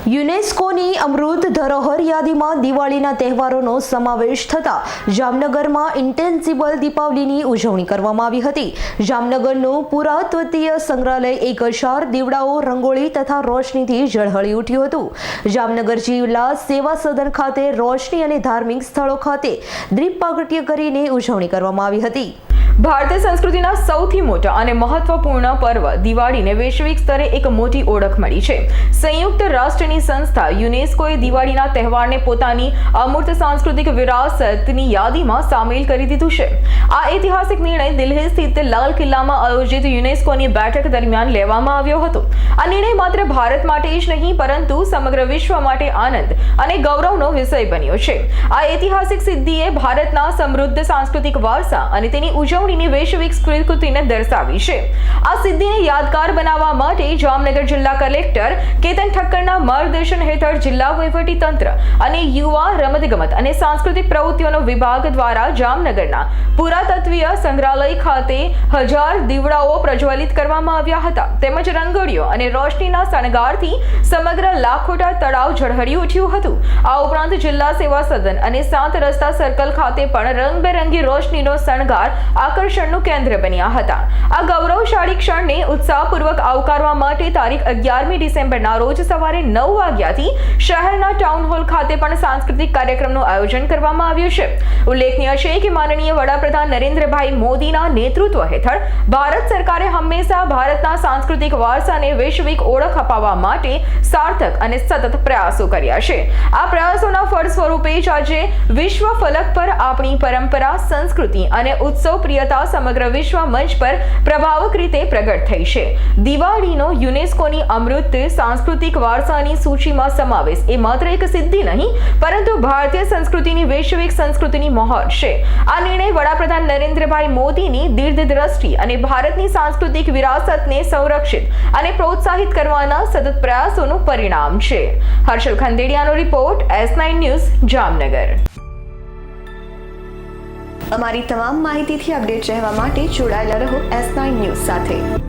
યુનેસ્કોની અમૃત ધરોહર યાદીમાં દિવાળીના તહેવારોનો સમાવેશ થતા જામનગરમાં ઇન્ટેન્સિબલ દીપાવલીની ઉજવણી કરવામાં આવી હતી। જામનગરનું પુરાતત્વીય સંગ્રહાલય 1000 દીવડાઓ, રંગોળી તથા રોશનીથી ઝળહળી ઉઠ્યું હતું। જામનગર જિલ્લા સેવા સદન ખાતે રોશની અને ધાર્મિક સ્થળો ખાતે દીપ પ્રાગટ્ય કરીને ઉજવણી કરવામાં આવી હતી। ભારતીય સંસ્કૃતિના સૌથી મોટા અને મહત્વપૂર્ણ પર્વ દિવાળીને વૈશ્વિક સ્તરે એક મોટી ઓળખ મળી છે। સંયુક્ત રાષ્ટ્રની સંસ્થા યુનેસ્કોએ દિવાળીના તહેવારને પોતાની અમૂર્ત સાંસ્કૃતિક વિરાસતની યાદીમાં સામેલ કરી દીધું છે। આ ઐતિહાસિક નિર્ણય દિલ્હી સ્થિત લાલ કિલ્લામાં આયોજિત યુનેસ્કોની બેઠક દરમિયાન લેવામાં આવ્યો હતો। આ નિર્ણય માત્ર ભારત માટે જ નહીં પરંતુ સમગ્ર વિશ્વ માટે આનંદ અને ગૌરવનો વિષય બન્યો છે। આ ઐતિહાસિક સિદ્ધિએ ભારતના સમૃદ્ધ સાંસ્કૃતિક વારસા અને તેની ઉજવણીની વૈશ્વિક સ્વીકૃતિને દર્શાવી છે। આ સિદ્ધિને યાદગાર બનાવવા માટે જામનગર જિલ્લા કલેક્ટર કેતન ઠક્કરના માર્ગદર્શન હેઠળ જિલ્લા વહીવટી તંત્ર અને યુવા રમતગમત અને સાંસ્કૃતિક પ્રવૃત્તિઓનો વિભાગ દ્વારા જામનગરના પુરાતત્વીય સંગ્રહાલય ખાતે 1000 દીવડાઓ પ્રજ્વલિત કરવામાં આવ્યા હતા। તેમજ રંગોળીઓ અને રોશનીના શણગારથી સમગ્ર લાખોટા તળાવ ઝળહળી ઉઠ્યું હતું। આ ઉપરાંત જિલ્લા સેવા સદન અને 7 રસ્તા સર્કલ ખાતે પણ રંગબેરંગી રોશનીનો શણગાર આકર્ષણનું કેન્દ્ર બન્યા હતા। આ ગૌરવશાળી ક્ષણને ઉત્સાહપૂર્વક આવકારવા માટે તારીખ 11મી ડિસેમ્બરના રોજ સવારે 9 વાગ્યાથી શહેરના ટાઉન હોલ ખાતે પણ સાંસ્કૃતિક કાર્યક્રમનું આયોજન કરવામાં આવ્યું છે। ઉલ્લેખનીય છે કે માનનીય વડાપ્રધાન નરેન્દ્રભાઈ મોદીના નેતૃત્વ હેઠળ ભારત સરકારે હંમેશા ભારતના સાંસ્કૃતિક વારસાને વૈશ્વિક ઓળખ અપાવવા માટે સાર્થક અને સતત પ્રયાસો કર્યા છે। આ પ્રયાસોના ફળ સ્વરૂપે જ આજે વિશ્વ ફલક પર આપણી પરંપરા, સંસ્કૃતિ અને ઉત્સવ પ્રિયતા સમગ્ર વિશ્વ મંચ પર પ્રભાવક રીતે પ્રગટ થઈ છે। દિવાળીનો યુનેસ્કોની અમૃત સાંસ્કૃતિક વારસાની સૂચિમાં સમાવેશ એ માત્ર એક સિદ્ધિ નહીં પરંતુ ભારતીય સંસ્કૃતિની વૈશ્વિક સંસ્કૃતિની મહોર છે। આ નિર્ણય વડાપ્રધાન નરેન્દ્રભાઈ મોદીની દીર્ઘદ્રષ્ટિ અને ભારતની સાંસ્કૃતિક વિરાસતને સંરક્ષિત અને પ્રોત્સાહિત કરવાના સતત પ્રયાસોનું પરિણામ છે। હર્ષલ ખંડેડિયાનો રિપોર્ટ, S9 ન્યૂઝ, જામનગર। અમારી તમામ માહિતીથી અપડેટ રહેવા માટે જોડાયેલા રહો S9 ન્યૂઝ સાથે।